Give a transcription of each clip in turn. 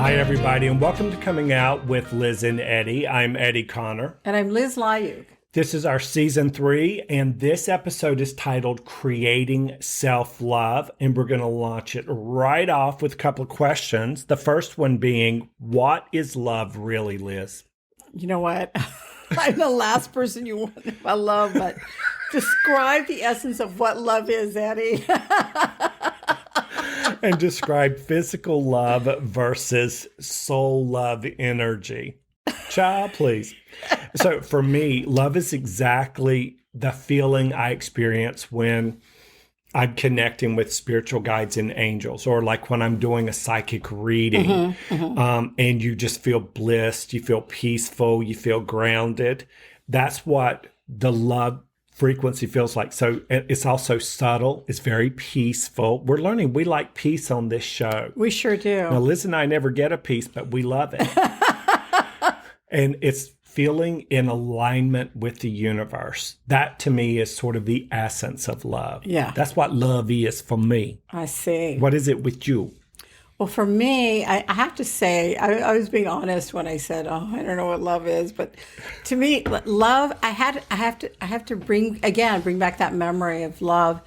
Hi, everybody, and welcome to Coming Out with Liz and Eddie. I'm Eddie Conner. And I'm lizlayug. This is our season 3, and this episode is titled Creating Self-Love, and we're going to launch it right off with a couple of questions. The first one being, what is love really, Liz? You know what? I'm the last person you want about love, but describe the essence of what love is, Eddie. And describe physical love versus soul love energy. Child, please. So for me, love is exactly the feeling I experience when I'm connecting with spiritual guides and angels, or like when I'm doing a psychic reading, and you just feel blissed, you feel peaceful, you feel grounded. That's what the love frequency feels like. So it's also subtle. It's very peaceful. We're learning we like peace on this show. We sure do. Now, Liz and I never get a peace, but we love it. And it's feeling in alignment with the universe. That to me is sort of the essence of love. Yeah. That's what love is for me. I see. What is it with you? Well, for me, I have to say, I was being honest when I said, "Oh, I don't know what love is," but to me, love, I have to bring back that memory of love.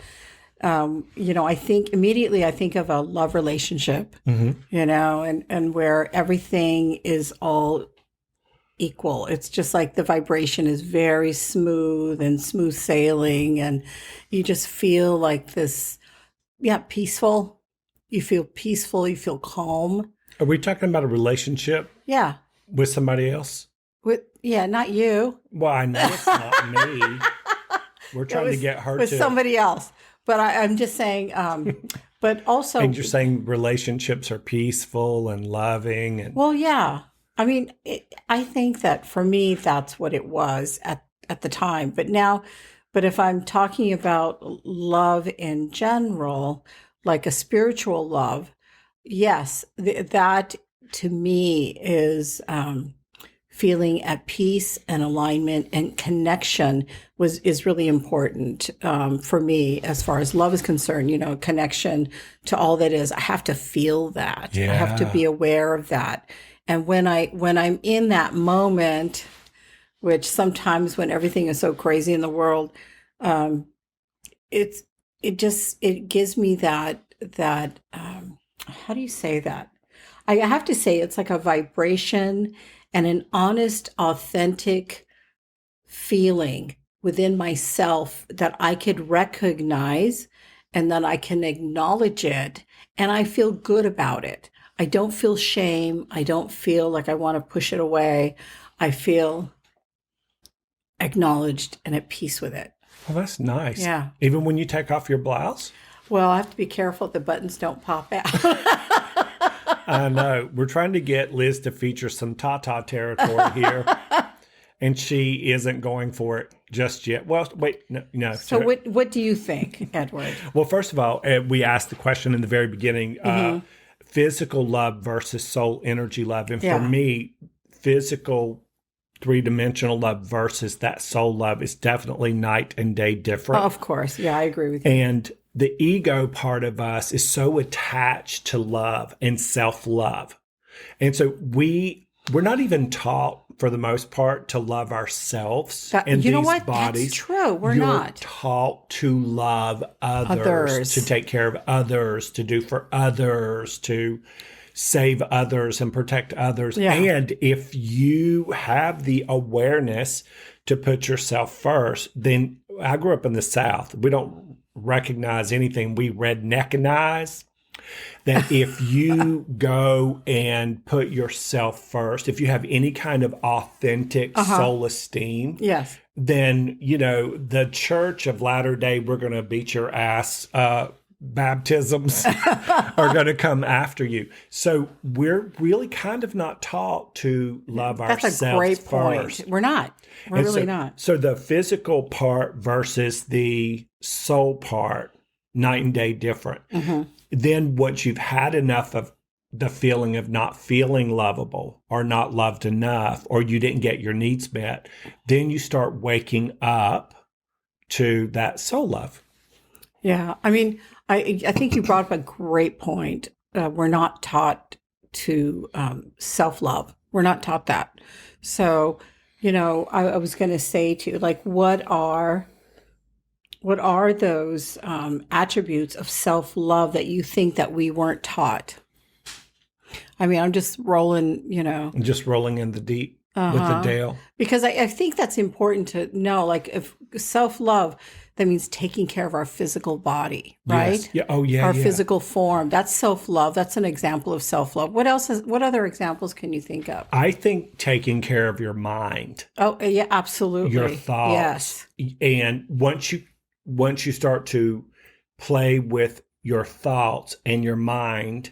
I think immediately I think of a love relationship, and where everything is all equal. It's just like the vibration is very smooth and smooth sailing, and you just feel like this, peaceful. You feel peaceful. You feel calm. Are we talking about a relationship? Yeah. With somebody else? Not you. Well, I know it's not me. We're trying to get her with to somebody else. But I'm just saying. But also, and you're saying relationships are peaceful and loving, and well, yeah. I mean, I think that for me, that's what it was at the time. But if I'm talking about love in general, like a spiritual love, yes, that to me is feeling at peace and alignment and connection is really important for me as far as love is concerned. Connection to all that is. I have to feel that. Yeah. I have to be aware of that. And when I'm in that moment, which sometimes when everything is so crazy in the world, it gives me that how do you say that? I have to say it's like a vibration and an honest, authentic feeling within myself that I could recognize, and then I can acknowledge it, and I feel good about it. I don't feel shame. I don't feel like I want to push it away. I feel acknowledged and at peace with it. well, that's nice. Yeah. Even when you take off your blouse? Well, I have to be careful the buttons don't pop out. I know. We're trying to get Liz to feature some Tata territory here, and she isn't going for it just yet. Well, wait, no. So what do you think, Edward? Well, first of all, we asked the question in the very beginning, physical love versus soul energy love. And for me, physical three-dimensional love versus that soul love is definitely night and day different. Oh, of course. Yeah, I agree with you. And the ego part of us is so attached to love and self-love. And so we're not even taught, for the most part, to love ourselves in these bodies. That's true. We're You're not taught to love others, to take care of others, to do for others, to save others and protect others. Yeah. And if you have the awareness to put yourself first, then I grew up in the South. We don't recognize anything. We redneckinize. That if you go and put yourself first, if you have any kind of authentic soul esteem, yes, then, the Church of Latter-day, we're going to beat your ass, baptisms are going to come after you. So we're really kind of not taught to love ourselves that's a great first. point. We're not. We're really not. So the physical part versus the soul part, night and day different. Then once you've had enough of the feeling of not feeling lovable or not loved enough, or you didn't get your needs met, then you start waking up to that soul love. Yeah. I mean, I think you brought up a great point. We're not taught to self-love. We're not taught that. So, I was going to say to you, like, what are those attributes of self-love that you think that we weren't taught? I mean, I'm just rolling, I'm just rolling in the deep with the Dale. Because I think that's important to know. Like, if self-love, that means taking care of our physical body, right? Yes. Yeah. Oh, yeah. Our physical form. That's self-love. That's an example of self-love. What other examples can you think of? I think taking care of your mind. Oh, yeah, absolutely. Your thoughts. Yes. And once you start to play with your thoughts and your mind,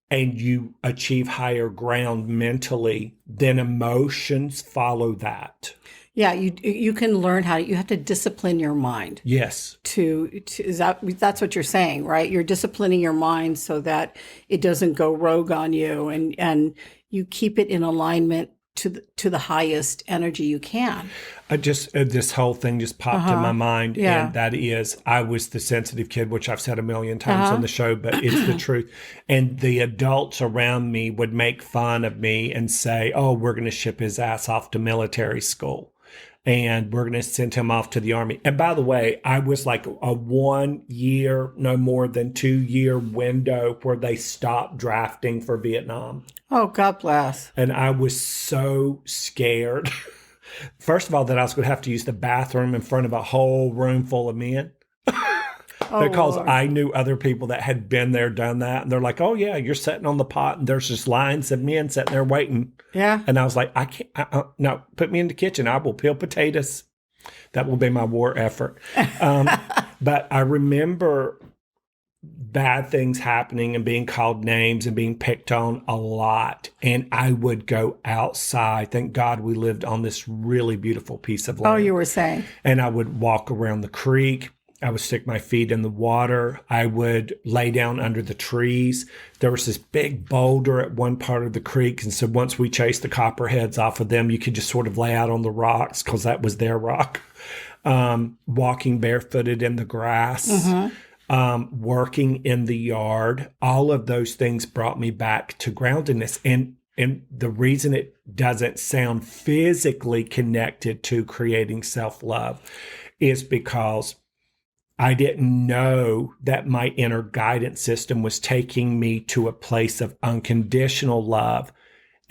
and you achieve higher ground mentally, then emotions follow that. Yeah, you can learn you have to discipline your mind. Yes. That's what you're saying, right? You're disciplining your mind so that it doesn't go rogue on you, and you keep it in alignment to the highest energy you can. This whole thing just popped in my mind, Yeah. and that is, I was the sensitive kid, which I've said a million times on the show, but it's the truth. And the adults around me would make fun of me and say, "Oh, we're going to ship his ass off to military school, and we're going to send him off to the army." And by the way, I was like a 1 year, no more than 2 year window where they stopped drafting for Vietnam. Oh, God bless. And I was so scared. First of all, that I was going to have to use the bathroom in front of a whole room full of men. Because Lord. I knew other people that had been there, done that. And they're like, "Oh, yeah, you're sitting on the pot and there's just lines of men sitting there waiting." Yeah. And I was like, "I can't, no, put me in the kitchen. I will peel potatoes." That will be my war effort. But I remember bad things happening and being called names and being picked on a lot. And I would go outside. Thank God we lived on this really beautiful piece of land. Oh, you were saying. And I would walk around the creek. I would stick my feet in the water. I would lay down under the trees. There was this big boulder at one part of the creek. And so once we chased the copperheads off of them, you could just sort of lay out on the rocks because that was their rock. Walking barefooted in the grass, working in the yard. All of those things brought me back to groundedness. And the reason it doesn't sound physically connected to creating self-love is because I didn't know that my inner guidance system was taking me to a place of unconditional love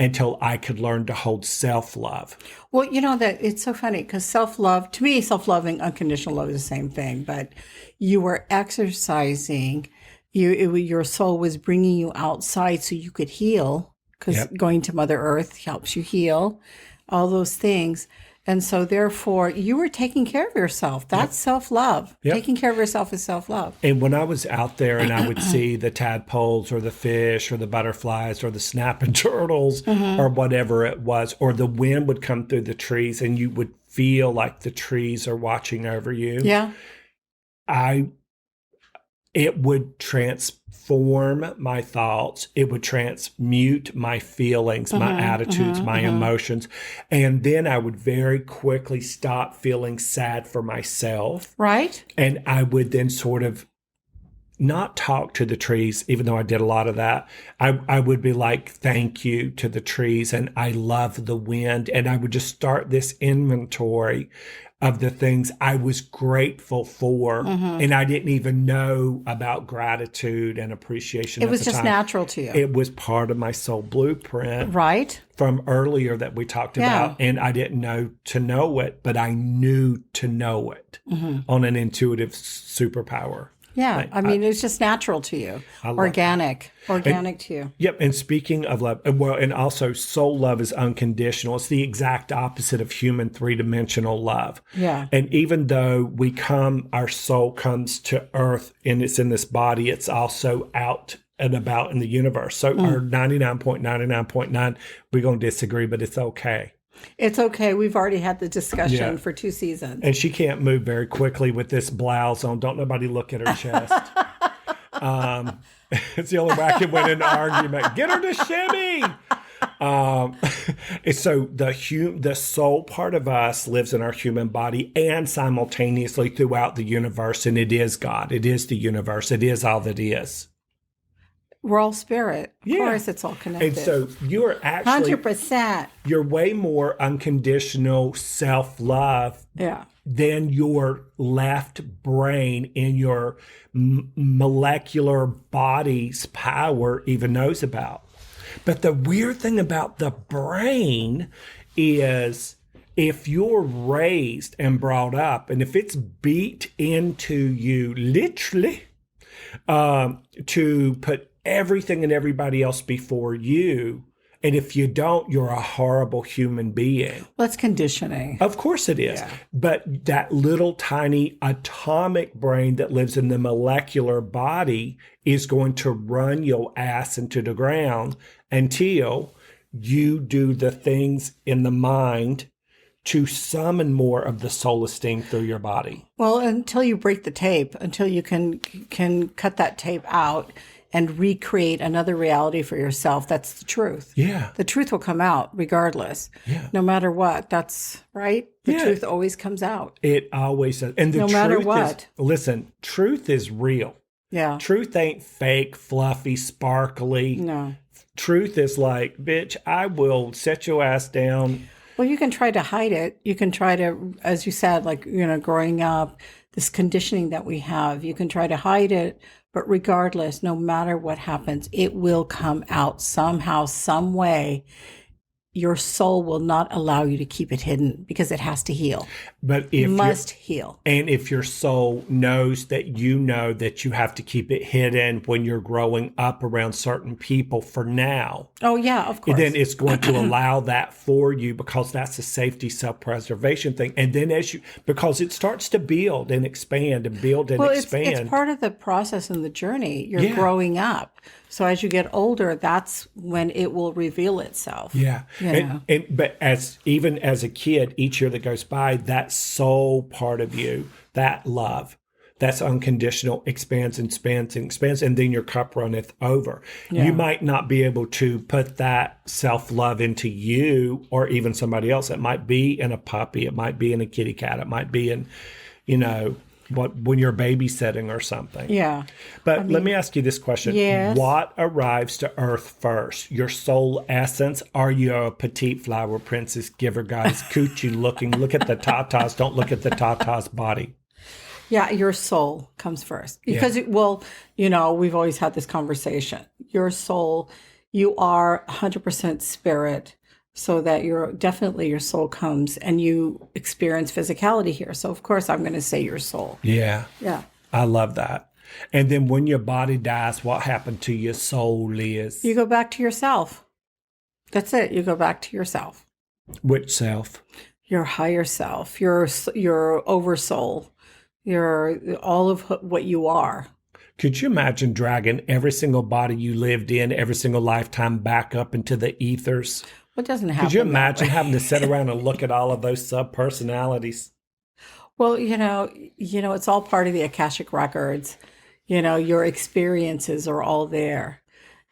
until I could learn to hold self-love. Well, that it's so funny because self-love, to me, self-love and unconditional love is the same thing, but you were exercising, your soul was bringing you outside so you could heal, because going to Mother Earth helps you heal, all those things. And so therefore you were taking care of yourself. That's self-love. Taking care of yourself is self-love. And when I was out there and I would see the tadpoles or the fish or the butterflies or the snapping turtles or whatever it was, or the wind would come through the trees and you would feel like the trees are watching over you. Yeah. It would transform my thoughts. It would transmute my feelings, my attitudes, my emotions. And then I would very quickly stop feeling sad for myself. Right. And I would then sort of not talk to the trees, even though I did a lot of that. I would be like, "Thank you" to the trees, and I love the wind. And I would just start this inventory of the things I was grateful for. And I didn't even know about gratitude and appreciation. It was just natural to you. It was part of my soul blueprint. Right. From earlier that we talked about. And I didn't know to know it, but I knew to know it on an intuitive superpower. Yeah. I mean, it's just natural to you. Organic to you. Yep. And speaking of love, and also soul love is unconditional. It's the exact opposite of human three-dimensional love. Yeah. And even though our soul comes to earth and it's in this body, it's also out and about in the universe. So our 99.99.9, we're going to disagree, but it's okay. It's okay. We've already had the discussion for 2 seasons. And she can't move very quickly with this blouse on. Don't nobody look at her chest. It's the only way I can win an argument. Get her to shimmy. So the soul part of us lives in our human body and simultaneously throughout the universe. And it is God. It is the universe. It is all that is. We're all spirit. Of Yeah. course, it's all connected. And so you're actually 100%. you're way more unconditional self-love Yeah. than your left brain in your molecular body's power even knows about. But the weird thing about the brain is if you're raised and brought up, and if it's beat into you literally to put everything and everybody else before you, and if you don't, you're a horrible human being. Well, that's conditioning. Of course it is. Yeah. But that little tiny atomic brain that lives in the molecular body is going to run your ass into the ground until you do the things in the mind to summon more of the soul esteem through your body. Well, until you break the tape, until you can cut that tape out and recreate another reality for yourself, that's the truth. Yeah. The truth will come out regardless. Yeah. No matter what. That's right. The truth always comes out. It always does. And the No truth matter what. Listen, truth is real. Yeah. Truth ain't fake, fluffy, sparkly. No. Truth is like, bitch, I will set your ass down. Well, you can try to hide it. You can try to, as you said, like, growing up, this conditioning that we have, you can try to hide it. But regardless, no matter what happens, it will come out somehow, some way. Your soul will not allow you to keep it hidden because it has to heal. But if must heal. And if your soul knows that you have to keep it hidden when you're growing up around certain people for now. Oh, yeah, of course. Then it's going to allow that for you because that's a safety self-preservation thing. And then because it starts to build and expand and build and expand. It's part of the process and the journey. You're growing up. So as you get older, that's when it will reveal itself. Yeah. But even as a kid, each year that goes by, that soul part of you, that love, that's unconditional, expands and expands and expands, and then your cup runneth over. Yeah. You might not be able to put that self-love into you or even somebody else. It might be in a puppy. It might be in a kitty cat. It might be in, when you're babysitting or something. Yeah. But let me ask you this question. Yes. What arrives to earth first? Your soul essence? Are you a petite flower princess giver, guys? Coochie looking. Look at the tatas. Don't look at the tatas body. Yeah, your soul comes first. Because, we've always had this conversation. Your soul, you are 100% spirit. So that your soul comes and you experience physicality here. So of course I'm going to say your soul. Yeah. Yeah. I love that. And then when your body dies, what happened to your soul is? You go back to yourself. That's it. You go back to yourself. Which self? Your higher self, your oversoul, all of what you are. Could you imagine dragging every single body you lived in, every single lifetime back up into the ethers? What doesn't happen? Could you imagine having to sit around and look at all of those sub-personalities? Well, it's all part of the Akashic Records. Your experiences are all there.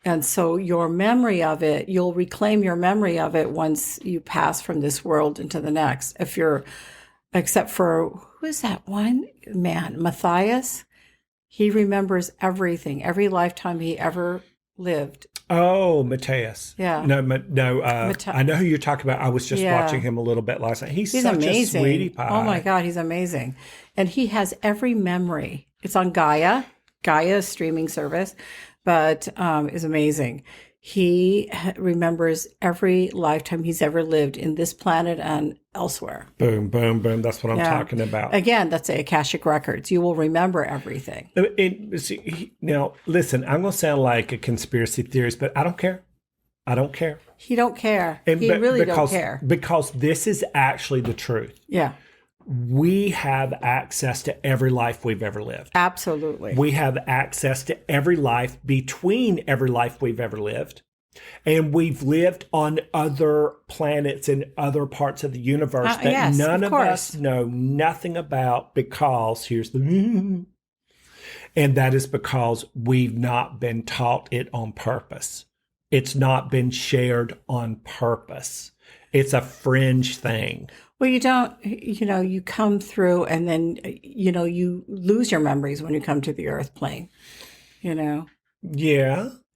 And so your memory of it, you'll reclaim your memory of it once you pass from this world into the next. Except for, who is that one man? Matthias? He remembers everything, every lifetime he ever lived. Oh, Mateus. Yeah. No. I know who you're talking about. I was just watching him a little bit last night. He's such amazing. A sweetie pie. Oh my God, he's amazing. And he has every memory. It's on Gaia streaming service, but is amazing. He remembers every lifetime he's ever lived in this planet and elsewhere. Boom, boom, boom. That's what I'm talking about. Again, that's the Akashic Records. You will remember everything. Now, listen, I'm going to sound like a conspiracy theorist, but I don't care. He don't care. He really don't care. Because this is actually the truth. Yeah. We have access to every life we've ever lived. Absolutely. We have access to every life between every life we've ever lived. And we've lived on other planets and other parts of the universe that none of us know nothing about because and that is because we've not been taught it on purpose. It's not been shared on purpose. It's a fringe thing. Well, you don't, you come through and then, you lose your memories when you come to the earth plane, Yeah.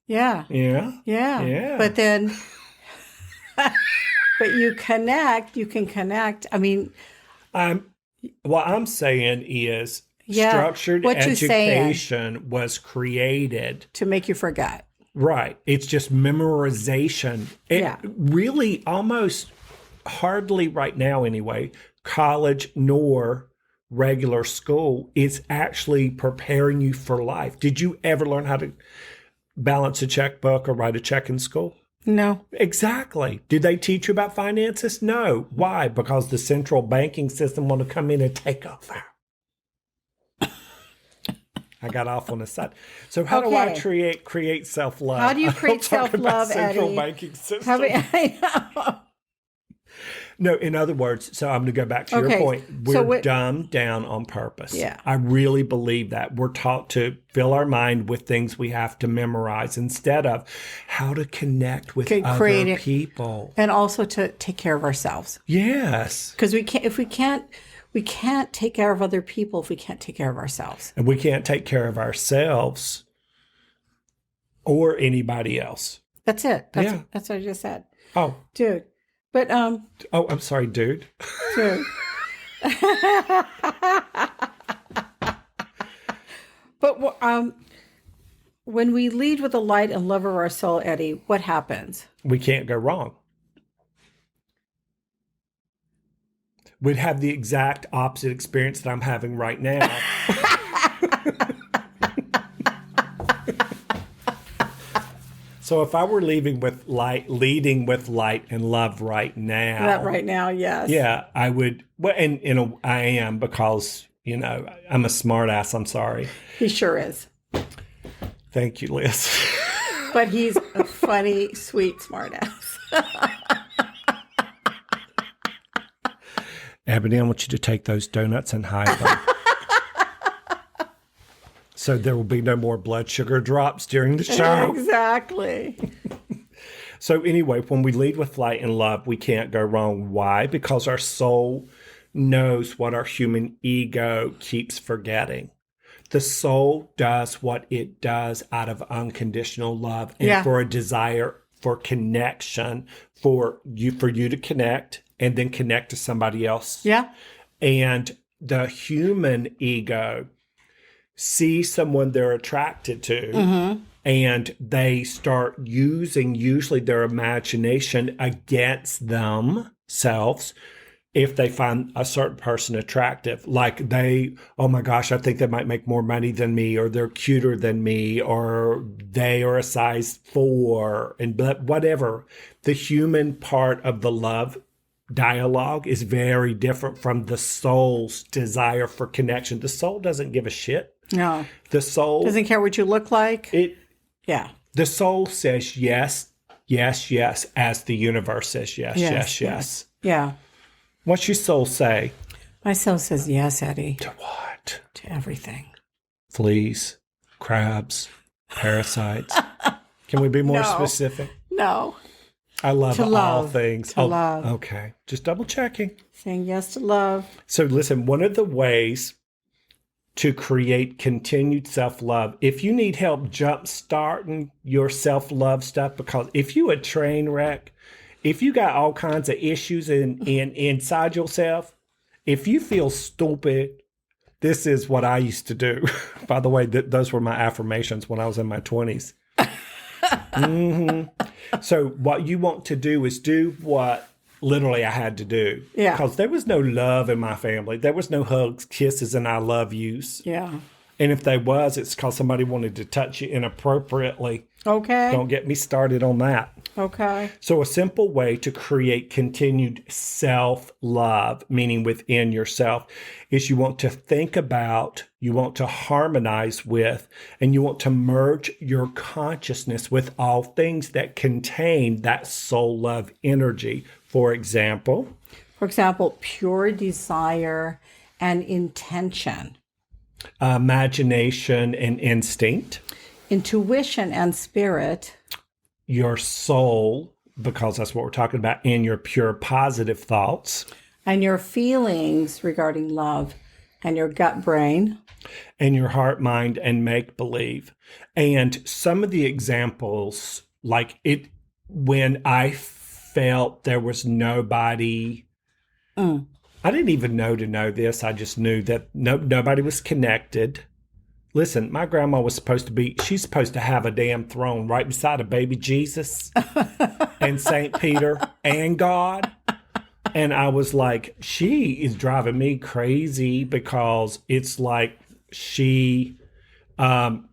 Yeah. Yeah. Yeah. Yeah. But then, but you can connect. I mean, What I'm saying is yeah. structured What you saying education was created. to make you forget. Right. It's just memorization. It Yeah. really almost hardly right now anyway, college nor regular school is actually preparing you for life. Did you ever learn how to balance a checkbook or write a check in school? No. Exactly. Did they teach you about finances? No. Why? Because the central banking system want to come in and take over. I got off on the side. So how do I create self-love? How do you create self-love, central Eddie? banking system. I know. No, in other words, so I'm going to go back to your point. We're dumbed down on purpose. Yeah. I really believe that. We're taught to fill our mind with things we have to memorize instead of how to connect with other people. And also to take care of ourselves. Yes. Because we can't take care of other people if we can't take care of ourselves. And we can't take care of ourselves or anybody else. That's it. That's what I just said. Oh. Dude. But oh, I'm sorry, dude. Dude. But when we lead with the light and love of our soul, Eddie, what happens? We can't go wrong. We'd have the exact opposite experience that I'm having right now. So if I were leading with light and love right now. That right now, yes. Yeah, I would. Well, and I am because, I'm a smart ass. I'm sorry. He sure is. Thank you, Liz. But he's a funny, sweet smart ass. Ebony, I want you to take those donuts and hide them. So there will be no more blood sugar drops during the show. Exactly. So anyway, when we lead with light and love, we can't go wrong. Why? Because our soul knows what our human ego keeps forgetting. The soul does what it does out of unconditional love and for a desire for connection, for you to connect and then connect to somebody else. Yeah. And the human ego sees someone they're attracted to and they start using usually their imagination against themselves if they find a certain person attractive. Like oh my gosh, I think they might make more money than me, or they're cuter than me, or they are a size 4, and whatever. The human part of the love dialogue is very different from the soul's desire for connection. The soul doesn't give a shit. No. The soul doesn't care what you look like. The soul says yes, yes, yes, as the universe says yes, yes, yes. Yeah. What's your soul say? My soul says yes, Eddie. To what? To everything. Fleas, crabs, parasites. Can we be more specific? No. I love all things. To love. Okay. Just double checking. Saying yes to love. So listen, one of the ways to create continued self-love, if you need help jump-starting your self-love stuff, because if you a train wreck, if you got all kinds of issues inside yourself, if you feel stupid, this is what I used to do. By the way, those were my affirmations when I was in my 20s. So what you want to do is do what literally I had to do. Yeah. Because there was no love in my family. There was no hugs, kisses, and I love yous. Yeah. And if there was, it's because somebody wanted to touch you inappropriately. Okay. Don't get me started on that. Okay. So a simple way to create continued self-love, meaning within yourself, is you want to think about, you want to harmonize with, and you want to merge your consciousness with all things that contain that soul love energy. For example, pure desire and intention. Imagination and instinct. Intuition and spirit. Your soul, because that's what we're talking about, and your pure positive thoughts. And your feelings regarding love And your gut brain. And your heart, mind, and make believe. And some of the examples, like when I felt there was nobody, I didn't even know to know this. I just knew that nobody was connected. Listen, my grandma was she's supposed to have a damn throne right beside a baby Jesus and St. Peter and God. And I was like, she is driving me crazy because it's like she had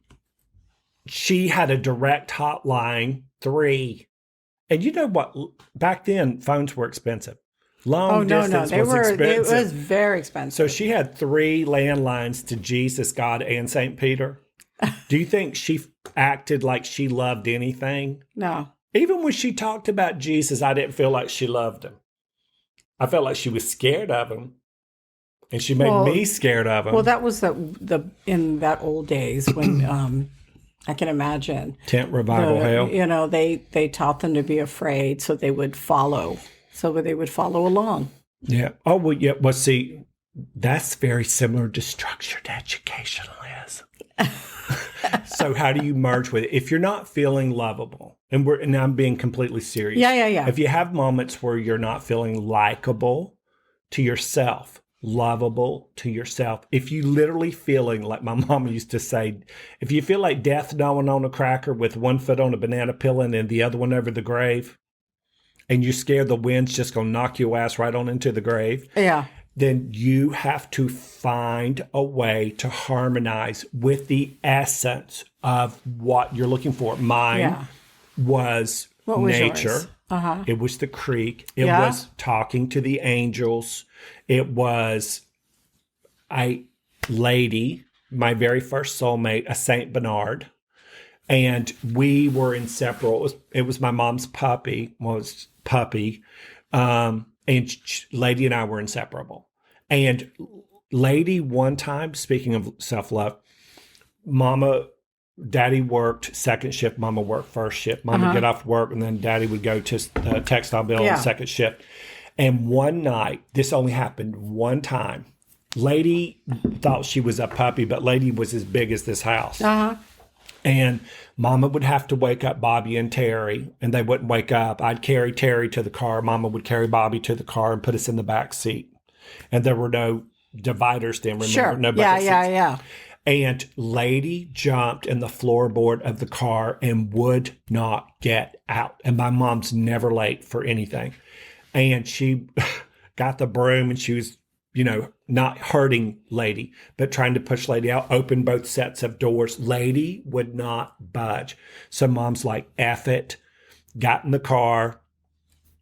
a direct hotline 3. And you know what? Back then, phones were expensive. Long distance was expensive. It was very expensive. So she had 3 landlines to Jesus, God, and St. Peter. Do you think she acted like she loved anything? No. Even when she talked about Jesus, I didn't feel like she loved him. I felt like she was scared of him. And she made me scared of him. Well, that was the in that old days when I can imagine. Tent revival hell. You know, they taught them to be afraid so they would follow. So they would follow along. Yeah. Oh, well, yeah. Well, see, that's very similar to structured education, Liz. So how do you merge with it? If you're not feeling lovable, and I'm being completely serious. Yeah. If you have moments where you're not feeling likable to yourself, lovable to yourself, if you literally feeling like my mom used to say, if you feel like death gnawing on a cracker with one foot on a banana peel and then the other one over the grave, and you're scared the wind's just going to knock your ass right on into the grave. Yeah. Then you have to find a way to harmonize with the essence of what you're looking for. Mine was nature. Yours? Uh-huh. It was the creek. It was talking to the angels. It was a lady, my very first soulmate, a Saint Bernard. And we were inseparable. It was my mom's puppy. And Lady and I were inseparable. And Lady, one time, speaking of self-love, Daddy worked second shift, Mama worked first shift. Mama would get off work, and then Daddy would go to textile mill on second shift. And one night, this only happened one time. Lady thought she was a puppy, but Lady was as big as this house. And Mama would have to wake up Bobby and Terry, and they wouldn't wake up. I'd carry Terry to the car. Mama would carry Bobby to the car and put us in the back seat. And there were no dividers then, remember? Sure. No Yeah. And Lady jumped in the floorboard of the car and would not get out. And my mom's never late for anything. And she got the broom and she was, not hurting Lady, but trying to push Lady out, open both sets of doors. Lady would not budge. So Mom's like, F it, got in the car,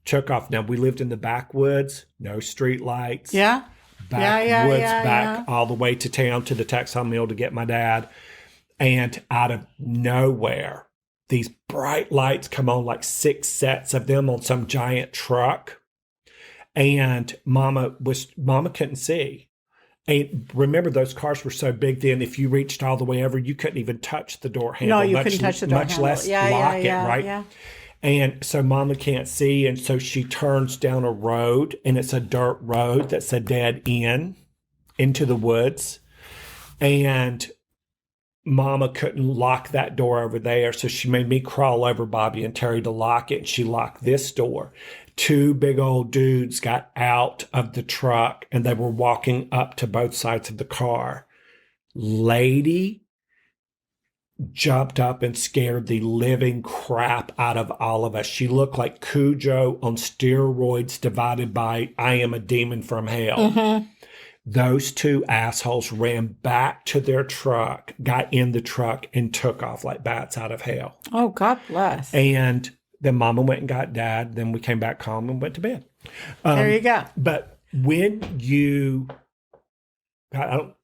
took off. Now, we lived in the backwoods, no street lights. Yeah. Backwoods, back all the way to town to the textile mill to get my dad. And out of nowhere, these bright lights come on, like 6 sets of them on some giant truck. And Mama couldn't see. And remember, those cars were so big then, if you reached all the way over, you couldn't even touch the door handle. No, you couldn't touch the door handle. Much less lock it, right? Yeah. And so Mama can't see, and so she turns down a road, and it's a dirt road that's a dead end into the woods. And Mama couldn't lock that door over there, so she made me crawl over Bobby and Terry to lock it, and she locked this door. 2 big old dudes got out of the truck, and they were walking up to both sides of the car. Lady jumped up and scared the living crap out of all of us. She looked like Cujo on steroids divided by I am a demon from hell. Mm-hmm. Those 2 assholes ran back to their truck, got in the truck, and took off like bats out of hell. Oh, God bless. And then Mama went and got Dad. Then we came back home and went to bed. There you go. But when you, but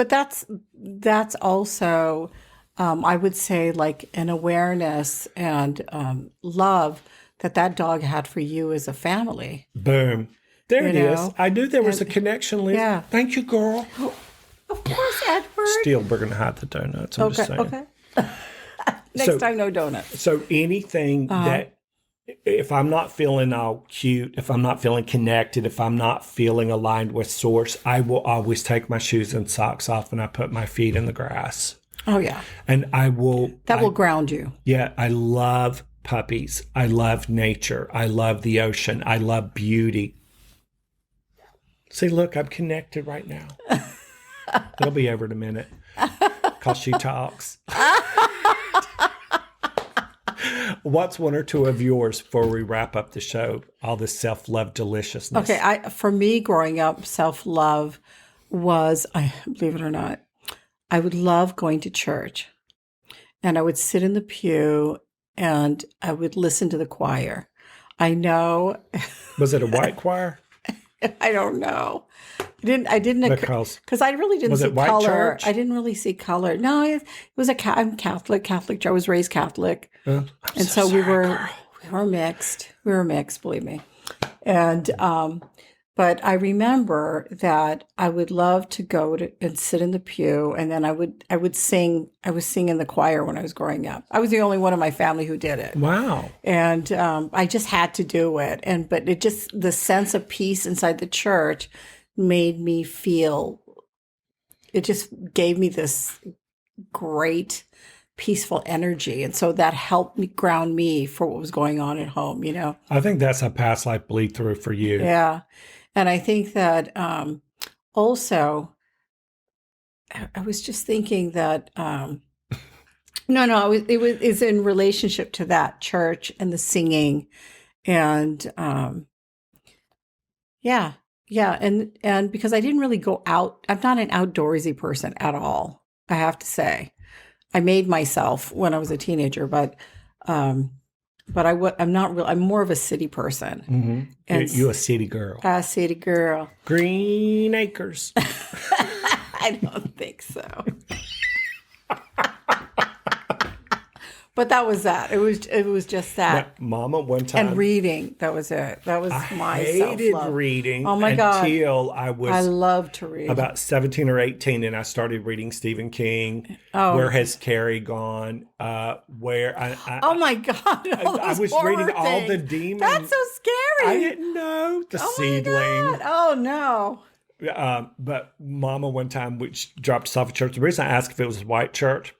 that's also, I would say, like an awareness and love that dog had for you as a family. Boom. There it is. I knew there was a connection, Liz. Yeah. Thank you, girl. Oh, of course, Edward. Still, we're going to hide the donuts. I'm just saying. Okay. Next time, no donuts. So anything that if I'm not feeling all cute, if I'm not feeling connected, if I'm not feeling aligned with source, I will always take my shoes and socks off and I put my feet in the grass. Oh, yeah. And that will ground you. Yeah. I love puppies. I love nature. I love the ocean. I love beauty. See, look, I'm connected right now. It'll be over in a minute because she talks. What's one or two of yours before we wrap up the show? All this self-love deliciousness. Okay, for me, growing up, self-love was, believe it or not, I would love going to church. And I would sit in the pew and I would listen to the choir. I know. Was it a white choir? I don't know. I didn't because I really didn't see color. Church? I didn't really see color. No, it was I'm Catholic. I was raised Catholic, and so we were mixed. We were mixed, believe me. And but I remember that I would love to go and sit in the pew, and then I would sing. I was singing in the choir when I was growing up. I was the only one in my family who did it. Wow! And I just had to do it. But it just the sense of peace inside the church made me feel. It just gave me this great, peaceful energy, and so that helped me ground me for what was going on at home. You know, I think that's a past life bleed through for you. Yeah. And I think that also, I was just thinking that, it's in relationship to that church and the singing. And and because I didn't really go out, I'm not an outdoorsy person at all, I have to say. I made myself when I was a teenager, but I'm not real. I'm more of a city person. Mm-hmm. And you a city girl. A city girl. Green Acres. I don't think so. But that was that. It was just that. Now, Mama, one time. And reading. That was it. That was my self-love. I hated reading. Oh my God. Until I love to read. About 17 or 18, and I started reading Stephen King. Oh. Where Has Carrie Gone? Where I oh my God. I was reading all the demons. That's so scary. I didn't know. The Seedling. My God. Oh no. But Mama one time, which dropped us off at church. The reason I asked if it was a white church,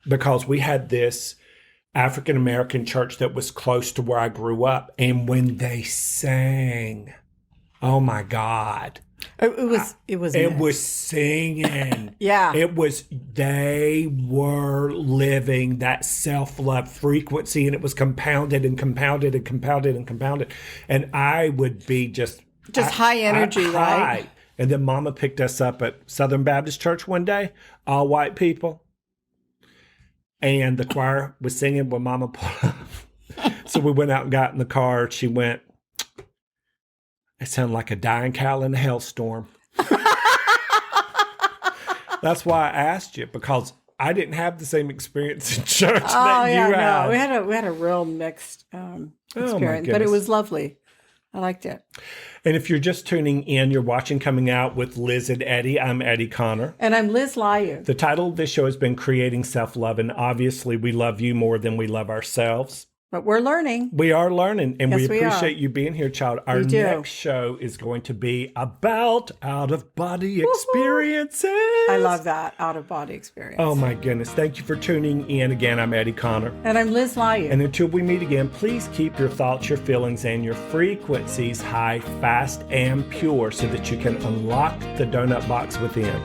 because we had this African-American church that was close to where I grew up. And when they sang, oh my God. It was singing. Yeah. They were living that self-love frequency, and it was compounded and compounded and compounded and compounded. And I would be just high energy, right? And then Mama picked us up at Southern Baptist Church one day, all white people. And the choir was singing when Mama pulled up. So we went out and got in the car. She went, it sounded like a dying cow in a hailstorm. That's why I asked you, because I didn't have the same experience in church that you had. No, we had a real mixed experience, but it was lovely. I liked it. And if you're just tuning in, you're watching Coming Out with Liz and Eddie. I'm Eddie Conner. And I'm lizlayug. The title of this show has been Creating Self-Love, and obviously we love you more than we love ourselves. But we're learning. We are learning, and we appreciate you being here, child. Our next show is going to be about out-of-body experiences. I love that, out-of-body experience. Oh, my goodness. Thank you for tuning in. Again, I'm Eddie Conner. And I'm lizlayug. And until we meet again, please keep your thoughts, your feelings, and your frequencies high, fast, and pure so that you can unlock the donut box within.